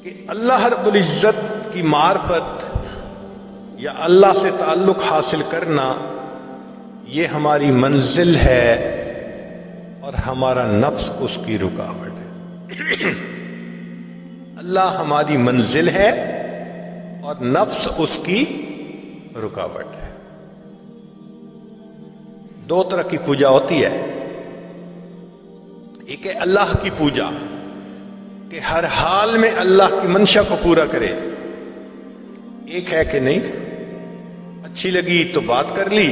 کہ اللہ رب العزت کی معرفت یا اللہ سے تعلق حاصل کرنا یہ ہماری منزل ہے اور ہمارا نفس اس کی رکاوٹ ہے۔ اللہ ہماری منزل ہے اور نفس اس کی رکاوٹ ہے۔ دو طرح کی پوجا ہوتی ہے، ایک ہے اللہ کی پوجا کہ ہر حال میں اللہ کی منشا کو پورا کرے، ایک ہے کہ نہیں اچھی لگی تو بات کر لی،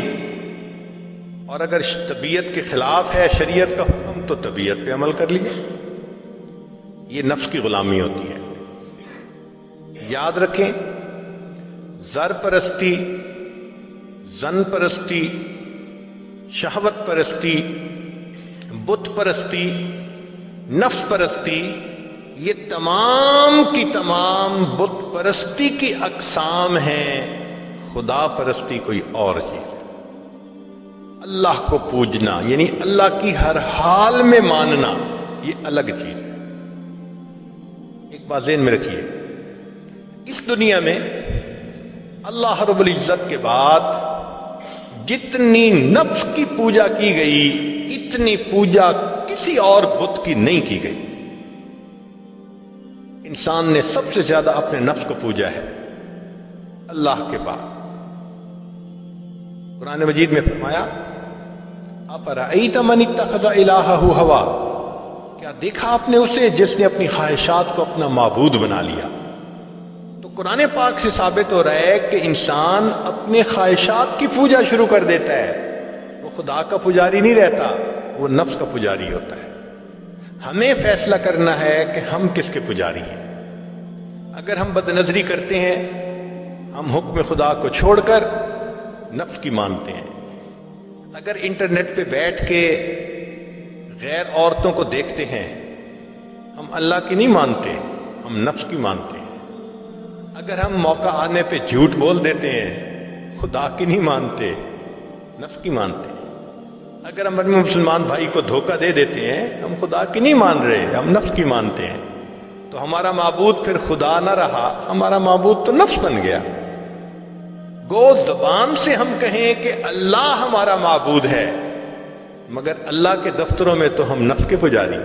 اور اگر طبیعت کے خلاف ہے شریعت کا حکم تو طبیعت پہ عمل کر لیے۔ یہ نفس کی غلامی ہوتی ہے۔ یاد رکھیں، زر پرستی، زن پرستی، شہوت پرستی، بت پرستی، نفس پرستی، یہ تمام کی تمام بت پرستی کی اقسام ہیں۔ خدا پرستی کوئی اور چیز ہے۔ اللہ کو پوجنا یعنی اللہ کی ہر حال میں ماننا، یہ الگ چیز ہے۔ ایک بات ذہن میں رکھیے، اس دنیا میں اللہ رب العزت کے بعد جتنی نفس کی پوجا کی گئی اتنی پوجا کسی اور بت کی نہیں کی گئی۔ انسان نے سب سے زیادہ اپنے نفس کو پوجا ہے اللہ کے بعد۔ قرآن مجید میں فرمایا اَفَرَأَيْتَ مَنِ اتَّخَذَ إِلَٰهَهُ هَوَاهُ، کیا دیکھا آپ نے اسے جس نے اپنی خواہشات کو اپنا معبود بنا لیا؟ تو قرآن پاک سے ثابت ہو رہا ہے کہ انسان اپنے خواہشات کی پوجا شروع کر دیتا ہے، وہ خدا کا پجاری نہیں رہتا، وہ نفس کا پجاری ہوتا ہے۔ ہمیں فیصلہ کرنا ہے کہ ہم کس کے پجاری ہیں۔ اگر ہم بد نظری کرتے ہیں، ہم حکم خدا کو چھوڑ کر نفس کی مانتے ہیں۔ اگر انٹرنیٹ پہ بیٹھ کے غیر عورتوں کو دیکھتے ہیں، ہم اللہ کی نہیں مانتے، ہم نفس کی مانتے ہیں۔ اگر ہم موقع آنے پہ جھوٹ بول دیتے ہیں، خدا کی نہیں مانتے، نفس کی مانتے ہیں۔ اگر ہم اپنے مسلمان بھائی کو دھوکہ دے دیتے ہیں، ہم خدا کی نہیں مان رہے، ہم نفس کی مانتے ہیں۔ تو ہمارا معبود پھر خدا نہ رہا، ہمارا معبود تو نفس بن گیا۔ گو زبان سے ہم کہیں کہ اللہ ہمارا معبود ہے، مگر اللہ کے دفتروں میں تو ہم نفس کے پجاری۔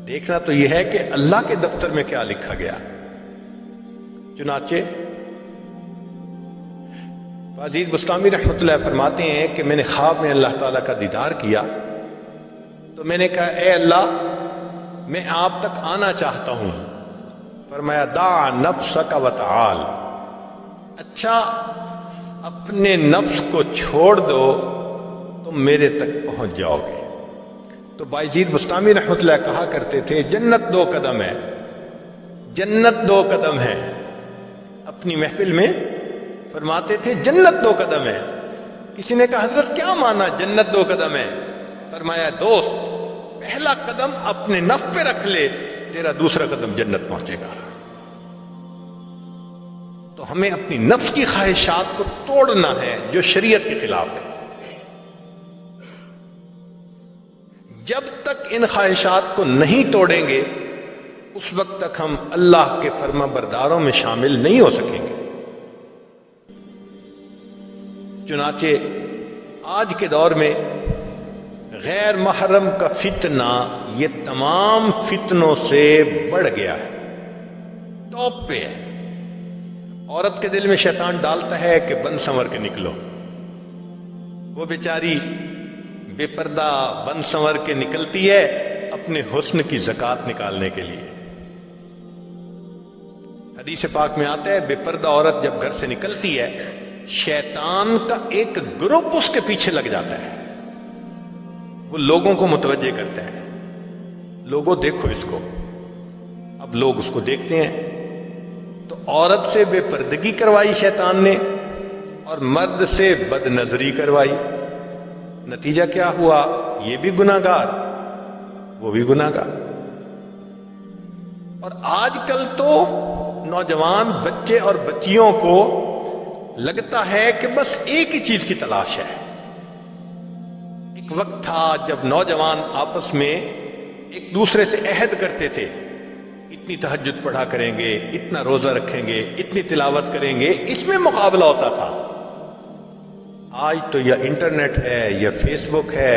دیکھنا تو یہ ہے کہ اللہ کے دفتر میں کیا لکھا گیا۔ چنانچہ عزیز بستامی رحمۃ اللہ فرماتے ہیں کہ میں نے خواب میں اللہ تعالیٰ کا دیدار کیا تو میں نے کہا اے اللہ میں آپ تک آنا چاہتا ہوں۔ فرمایا دع نفسک وتعال، اچھا اپنے نفس کو چھوڑ دو تم میرے تک پہنچ جاؤ گے۔ تو بائزید بستامی رحمۃ اللہ کہا کرتے تھے جنت 2 قدم ہے، جنت 2 قدم ہے۔ اپنی محفل میں فرماتے تھے جنت 2 قدم ہے۔ کسی نے کہا حضرت کیا مانا جنت 2 قدم ہے؟ فرمایا دوست پہلا قدم اپنے نفس پہ رکھ لے، تیرا دوسرا قدم جنت پہنچے گا۔ تو ہمیں اپنی نفس کی خواہشات کو توڑنا ہے جو شریعت کے خلاف ہے۔ جب تک ان خواہشات کو نہیں توڑیں گے اس وقت تک ہم اللہ کے فرما برداروں میں شامل نہیں ہو سکیں گے۔ چنانچہ آج کے دور میں غیر محرم کا فتنہ یہ تمام فتنوں سے بڑھ گیا ہے، ٹاپ پہ ہے۔ عورت کے دل میں شیطان ڈالتا ہے کہ بن سنور کے نکلو، وہ بیچاری بے پردہ بن سنور کے نکلتی ہے اپنے حسن کی زکات نکالنے کے لیے۔ حدیث پاک میں آتا ہے بے پردہ عورت جب گھر سے نکلتی ہے شیطان کا ایک گروپ اس کے پیچھے لگ جاتا ہے، وہ لوگوں کو متوجہ کرتا ہے، لوگوں دیکھو اس کو۔ اب لوگ اس کو دیکھتے ہیں تو عورت سے بے پردگی کروائی شیطان نے اور مرد سے بد نظری کروائی۔ نتیجہ کیا ہوا؟ یہ بھی گناہگار وہ بھی گناہگار۔ اور آج کل تو نوجوان بچے اور بچیوں کو لگتا ہے کہ بس ایک ہی چیز کی تلاش ہے۔ ایک وقت تھا جب نوجوان آپس میں ایک دوسرے سے عہد کرتے تھے اتنی تہجد پڑھا کریں گے، اتنا روزہ رکھیں گے، اتنی تلاوت کریں گے، اس میں مقابلہ ہوتا تھا۔ آج تو یا انٹرنیٹ ہے یا فیس بک ہے،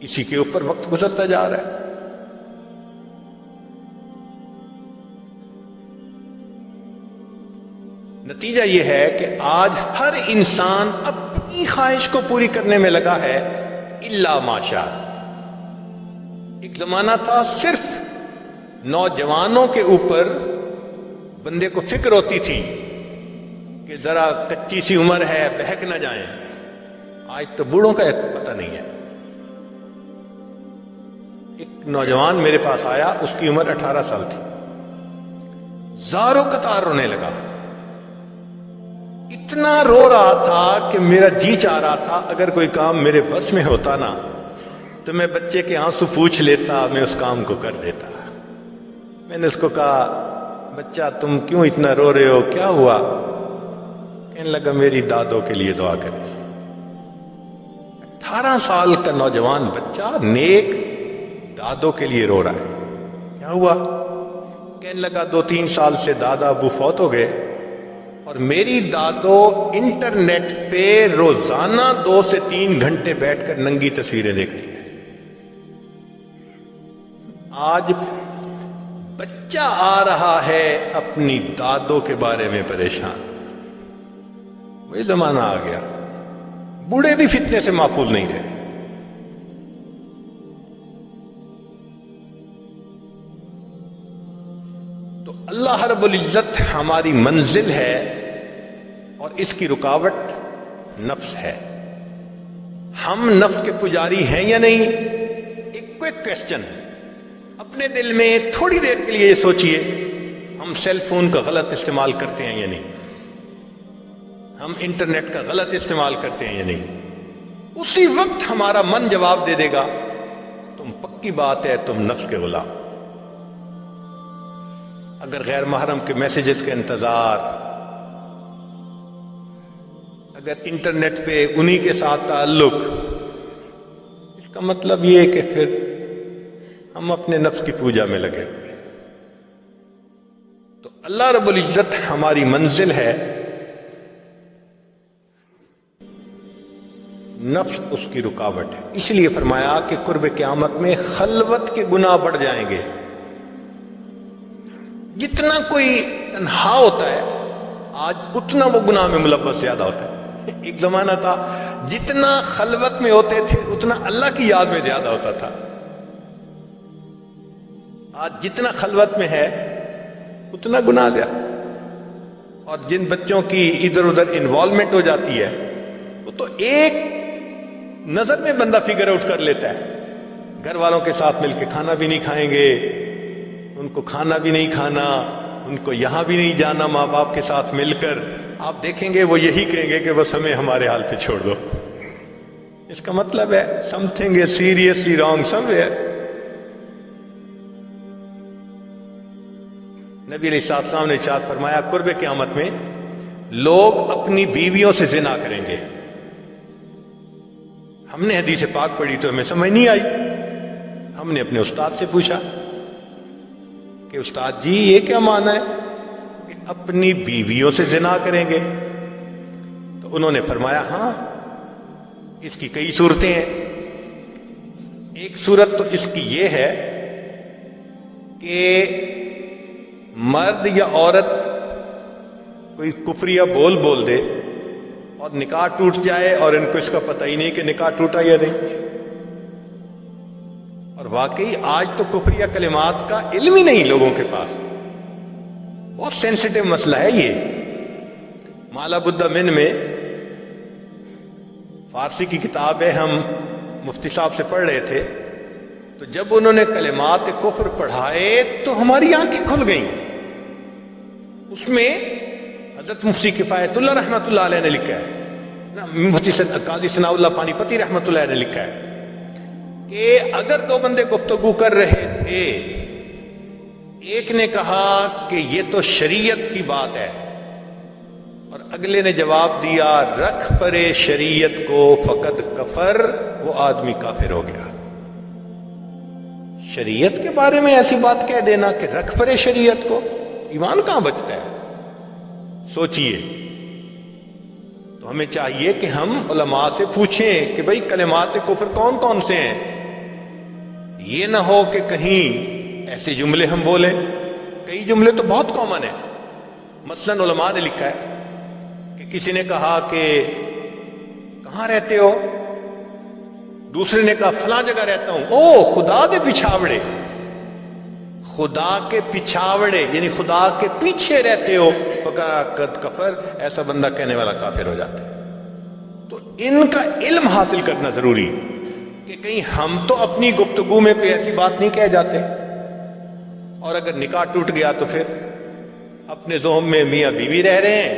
اسی کے اوپر وقت گزرتا جا رہا ہے۔ نتیجہ یہ ہے کہ آج ہر انسان اپنی خواہش کو پوری کرنے میں لگا ہے الا ماشاء۔ ایک زمانہ تھا صرف نوجوانوں کے اوپر بندے کو فکر ہوتی تھی کہ ذرا کچی سی عمر ہے، بہک نہ جائیں۔ آج تو بوڑھوں کا پتہ نہیں ہے۔ ایک نوجوان میرے پاس آیا، اس کی عمر 18 سال تھی، زاروں قطار رونے لگا، اتنا رو رہا تھا کہ میرا جی چاہ رہا تھا اگر کوئی کام میرے بس میں ہوتا نا تو میں بچے کے آنسو پوچھ لیتا، میں اس کام کو کر دیتا۔ میں نے اس کو کہا، بچہ تم کیوں اتنا رو رہے ہو، کیا ہوا؟ کہنے لگا میری دادوں کے لیے دعا کریں۔ 18 سال کا نوجوان بچہ نیک دادوں کے لیے رو رہا ہے، کیا ہوا؟ کہنے لگا 2-3 سال سے دادا ابو فوت ہو گئے اور میری دادو انٹرنیٹ پہ روزانہ 2 سے 3 گھنٹے بیٹھ کر ننگی تصویریں دیکھتی ہے۔ آج بچہ آ رہا ہے اپنی دادوں کے بارے میں پریشان۔ وہی زمانہ آ گیا، بوڑھے بھی فتنے سے محفوظ نہیں رہے۔ تو اللہ رب العزت ہماری منزل ہے اور اس کی رکاوٹ نفس ہے۔ ہم نفس کے پجاری ہیں یا نہیں؟ ایک کوئک کویسچن ہے، اپنے دل میں تھوڑی دیر کے لیے یہ سوچئے، ہم سیل فون کا غلط استعمال کرتے ہیں یا نہیں؟ ہم انٹرنیٹ کا غلط استعمال کرتے ہیں یا نہیں؟ اسی وقت ہمارا من جواب دے دے گا تم پکی بات ہے تم نفس کے غلام۔ اگر غیر محرم کے میسیجز کا انتظار، اگر انٹرنیٹ پہ انہی کے ساتھ تعلق، اس کا مطلب یہ ہے کہ پھر ہم اپنے نفس کی پوجا میں لگے ہوئے۔ تو اللہ رب العزت ہماری منزل ہے، نفس اس کی رکاوٹ ہے۔ اس لیے فرمایا کہ قرب قیامت میں خلوت کے گناہ بڑھ جائیں گے۔ جتنا کوئی تنہا ہوتا ہے آج اتنا وہ گناہ میں ملوث زیادہ ہوتا ہے۔ ایک زمانہ تھا جتنا خلوت میں ہوتے تھے اتنا اللہ کی یاد میں زیادہ ہوتا تھا۔ آج جتنا خلوت میں ہے اتنا گناہ زیادہ۔ اور جن بچوں کی ادھر ادھر انوالومنٹ ہو جاتی ہے وہ تو ایک نظر میں بندہ فگر آؤٹ کر لیتا ہے۔ گھر والوں کے ساتھ مل کے کھانا بھی نہیں کھائیں گے، ان کو کھانا بھی نہیں کھانا، ان کو یہاں بھی نہیں جانا ماں باپ کے ساتھ مل کر۔ آپ دیکھیں گے وہ یہی کہیں گے کہ بس ہمیں ہمارے حال پہ چھوڑ دو۔ اس کا مطلب ہے some thing is seriously wrong some where. نبی علیہ السلام نے ارشاد فرمایا قرب قیامت میں لوگ اپنی بیویوں سے زنا کریں گے۔ ہم نے حدیث پاک پڑھی تو ہمیں سمجھ نہیں آئی۔ ہم نے اپنے استاد سے پوچھا کہ استاد جی یہ کیا معنی ہے کہ اپنی بیویوں سے زنا کریں گے؟ تو انہوں نے فرمایا ہاں اس کی کئی صورتیں ہیں۔ ایک صورت تو اس کی یہ ہے کہ مرد یا عورت کوئی کفریہ بول دے اور نکاح ٹوٹ جائے اور ان کو اس کا پتہ ہی نہیں کہ نکاح ٹوٹا یا نہیں۔ اور واقعی آج تو کفریہ کلمات کا علم ہی نہیں لوگوں کے پاس۔ بہت سینسٹیو مسئلہ ہے یہ۔ مالا بدہ من میں فارسی کی کتاب ہے، ہم مفتی صاحب سے پڑھ رہے تھے، تو جب انہوں نے کلمات کفر پڑھائے تو ہماری آنکھیں کھل گئیں۔ اس میں حضرت مفتی کفایت اللہ رحمۃ اللہ علیہ نے لکھا ہے، مفتی قاضی ثناء اللہ پانی پتی رحمۃ اللہ علیہ نے لکھا ہے کہ اگر دو بندے گفتگو کر رہے تھے، ایک نے کہا کہ یہ تو شریعت کی بات ہے اور اگلے نے جواب دیا رکھ پرے شریعت کو فقط کفر، وہ آدمی کافر ہو گیا۔ شریعت کے بارے میں ایسی بات کہہ دینا کہ رکھ پڑے شریعت کو، ایمان کہاں بچتا ہے؟ سوچئے. تو ہمیں چاہیے کہ ہم علماء سے پوچھیں کہ بھئی کلمات کفر کون کون سے ہیں. یہ نہ ہو کہ کہیں ایسے جملے ہم بولیں. کئی جملے تو بہت کامن ہیں. مثلا علماء نے لکھا ہے کہ کسی نے کہا کہ کہاں رہتے ہو؟ دوسرے نے کہا فلاں جگہ رہتا ہوں. او خدا دے پچھاوڑے، خدا کے پچھاوڑے یعنی خدا کے پیچھے رہتے ہو. فقد کفر، ایسا بندہ کہنے والا کافر ہو جاتا ہے. تو ان کا علم حاصل کرنا ضروری کہ کہیں ہم تو اپنی گفتگو میں کوئی ایسی بات نہیں کہہ جاتے، اور اگر نکاح ٹوٹ گیا تو پھر اپنے ذہن میں میاں بیوی رہ رہے ہیں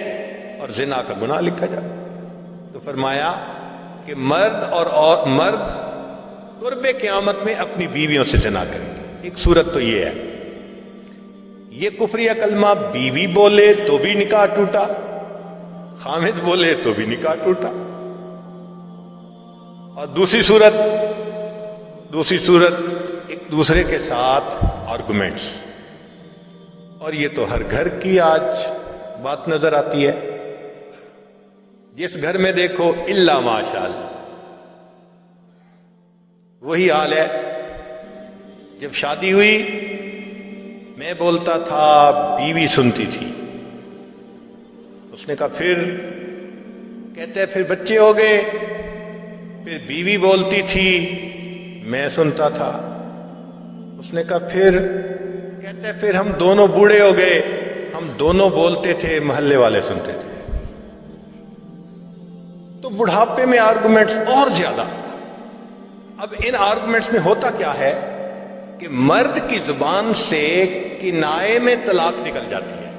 اور زنا کا گناہ لکھا جائے. تو فرمایا کہ مرد قرب قیامت میں اپنی بیویوں سے زنا کریں گے. ایک صورت تو یہ ہے، یہ کفریہ کلمہ بیوی بولے تو بھی نکاح ٹوٹا، خامد بولے تو بھی نکاح ٹوٹا. اور دوسری صورت ایک دوسرے کے ساتھ آرگومنٹس. اور یہ تو ہر گھر کی آج بات نظر آتی ہے. جس گھر میں دیکھو الا ماشاء اللہ وہی حال ہے. جب شادی ہوئی میں بولتا تھا، بیوی سنتی تھی. اس نے کہا پھر، کہتے پھر بچے ہو گئے، پھر بیوی بولتی تھی میں سنتا تھا. اس نے کہا پھر، کہتے پھر ہم دونوں بوڑھے ہو گئے، ہم دونوں بولتے تھے محلے والے سنتے تھے. تو بڑھاپے میں آرگومنٹس اور زیادہ. اب ان آرگومنٹس میں ہوتا کیا ہے کہ مرد کی زبان سے کنائے میں طلاق نکل جاتی ہے.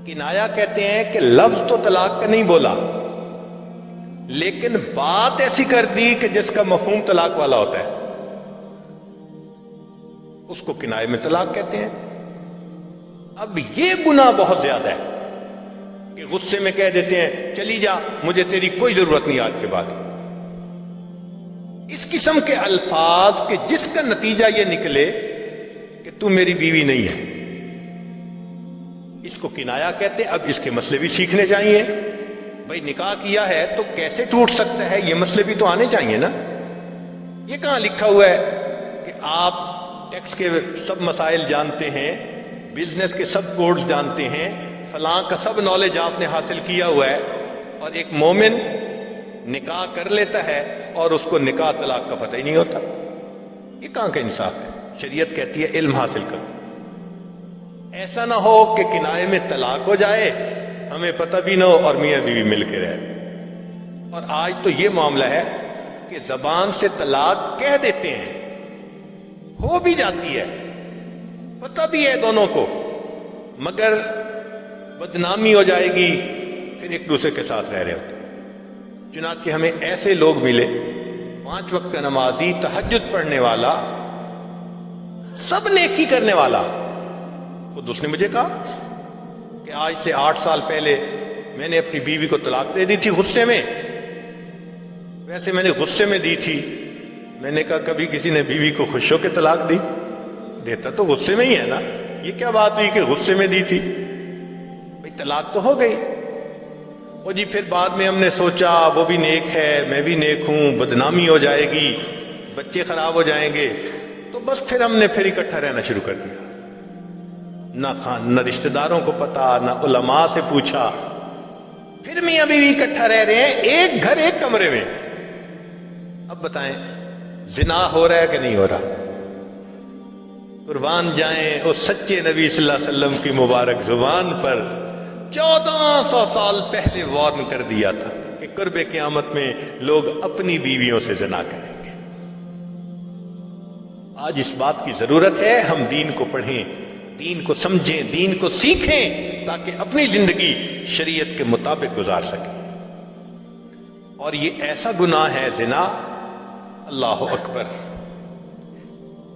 کنایا کہتے ہیں کہ لفظ تو طلاق کا نہیں بولا لیکن بات ایسی کر دی کہ جس کا مفہوم طلاق والا ہوتا ہے، اس کو کنائے میں طلاق کہتے ہیں. اب یہ گناہ بہت زیادہ ہے کہ غصے میں کہہ دیتے ہیں چلی جا، مجھے تیری کوئی ضرورت نہیں آج کے بعد. اس قسم کے الفاظ کہ جس کا نتیجہ یہ نکلے کہ تو میری بیوی نہیں ہے، اس کو کنایا کہتے ہیں. اب اس کے مسئلے بھی سیکھنے چاہیے. بھائی نکاح کیا ہے تو کیسے ٹوٹ سکتا ہے، یہ مسئلے بھی تو آنے چاہیے نا. یہ کہاں لکھا ہوا ہے کہ آپ ٹیکس کے سب مسائل جانتے ہیں، بزنس کے سب کوڈز جانتے ہیں، فلاں کا سب نالج آپ نے حاصل کیا ہوا ہے، اور ایک مومن نکاح کر لیتا ہے اور اس کو نکاح طلاق کا پتہ ہی نہیں ہوتا. یہ کہاں کا انصاف ہے؟ شریعت کہتی ہے علم حاصل کرو. ایسا نہ ہو کہ کنائے میں طلاق ہو جائے، ہمیں پتہ بھی نہ ہو اور میاں بیوی مل کے رہے. اور آج تو یہ معاملہ ہے کہ زبان سے طلاق کہہ دیتے ہیں، ہو بھی جاتی ہے، پتہ بھی ہے دونوں کو، مگر بدنامی ہو جائے گی، پھر ایک دوسرے کے ساتھ رہ رہے ہوتے ہیں. چنانچہ ہمیں ایسے لوگ ملے، 5 وقت کا نمازی، تہجد پڑھنے والا، سب نیکی کرنے والا. خود اس نے مجھے کہا کہ آج سے 8 سال پہلے میں نے اپنی بیوی کو طلاق دے دی تھی غصے میں. ویسے میں نے غصے میں دی تھی. میں نے کہا کبھی کسی نے بیوی کو خوش ہو کے طلاق دی؟ دیتا تو غصے میں ہی ہے نا. یہ کیا بات ہوئی کہ غصے میں دی تھی؟ بھئی طلاق تو ہو گئی. وہ جی پھر بعد میں ہم نے سوچا وہ بھی نیک ہے، میں بھی نیک ہوں، بدنامی ہو جائے گی، بچے خراب ہو جائیں گے، تو بس پھر ہم نے پھر اکٹھا رہنا شروع کر دیا. نہ رشتہ داروں کو پتا، نہ علماء سے پوچھا. پھر میاں بیوی اکٹھا رہ رہے ہیں، ایک گھر ایک کمرے میں. اب بتائیں زنا ہو رہا ہے کہ نہیں ہو رہا؟ قربان جائیں اس سچے نبی صلی اللہ علیہ وسلم کی مبارک زبان پر 1400 سال پہلے وارن کر دیا تھا کہ قرب قیامت میں لوگ اپنی بیویوں سے زنا کریں گے. آج اس بات کی ضرورت ہے ہم دین کو پڑھیں، دین کو سمجھیں، دین کو سیکھیں، تاکہ اپنی زندگی شریعت کے مطابق گزار سکیں. اور یہ ایسا گناہ ہے زنا، اللہ اکبر،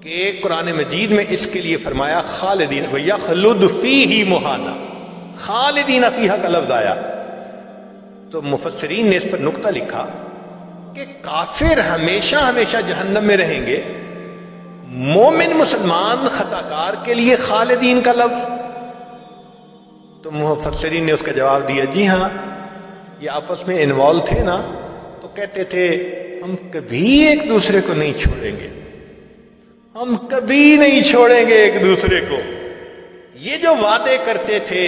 کہ قرآن مجید میں اس کے لیے فرمایا خالدین وَيَخْلُدْ فِيهِ مُحَانَا. خالدین فیہا کا لفظ آیا تو مفسرین نے اس پر نقطہ لکھا کہ کافر ہمیشہ ہمیشہ جہنم میں رہیں گے، مومن مسلمان خطاکار کے لیے خالدین کا لفظ؟ تو مفسرین نے اس کا جواب دیا جی ہاں، یہ آپس میں انوالو تھے نا، تو کہتے تھے ہم کبھی ایک دوسرے کو نہیں چھوڑیں گے، ہم کبھی نہیں چھوڑیں گے ایک دوسرے کو. یہ جو وعدے کرتے تھے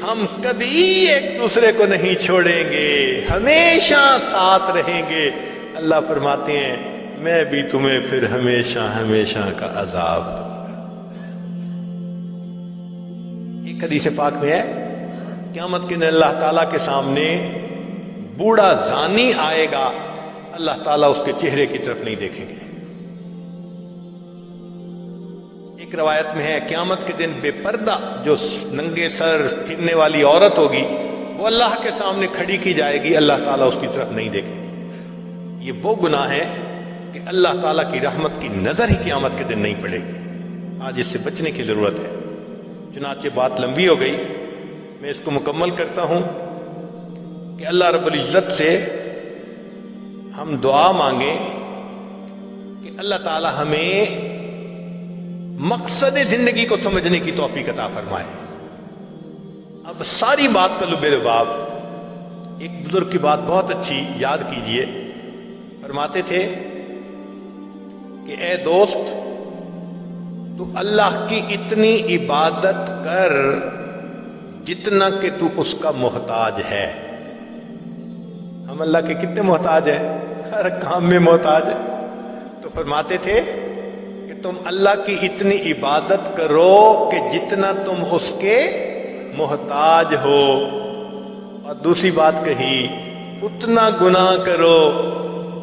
ہم کبھی ایک دوسرے کو نہیں چھوڑیں گے، ہمیشہ ساتھ رہیں گے، اللہ فرماتے ہیں میں بھی تمہیں پھر ہمیشہ ہمیشہ کا عذاب دوں گا. ایک حدیث پاک میں ہے قیامت کے دن اللہ تعالیٰ کے سامنے بوڑھا زانی آئے گا، اللہ تعالیٰ اس کے چہرے کی طرف نہیں دیکھیں گے. ایک روایت میں ہے قیامت کے دن بے پردہ جو ننگے سر پھرنے والی عورت ہوگی وہ اللہ کے سامنے کھڑی کی جائے گی، اللہ تعالیٰ اس کی طرف نہیں دیکھیں گے. یہ وہ گناہ ہے کہ اللہ تعالیٰ کی رحمت کی نظر ہی قیامت کے دن نہیں پڑے گی. آج اس سے بچنے کی ضرورت ہے. چنانچہ بات لمبی ہو گئی، میں اس کو مکمل کرتا ہوں کہ اللہ رب العزت سے ہم دعا مانگیں کہ اللہ تعالیٰ ہمیں مقصد زندگی کو سمجھنے کی توفیق عطا فرمائے. اب ساری بات کا لب لباب ایک بزرگ کی بات بہت اچھی یاد کیجئے. فرماتے تھے کہ اے دوست تو اللہ کی اتنی عبادت کر جتنا کہ تو اس کا محتاج ہے. ہم اللہ کے کتنے محتاج ہیں؟ ہر کام میں محتاج ہے. تو فرماتے تھے کہ تم اللہ کی اتنی عبادت کرو کہ جتنا تم اس کے محتاج ہو، اور دوسری بات کہی اتنا گناہ کرو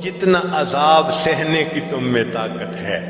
جتنا عذاب سہنے کی تم میں طاقت ہے.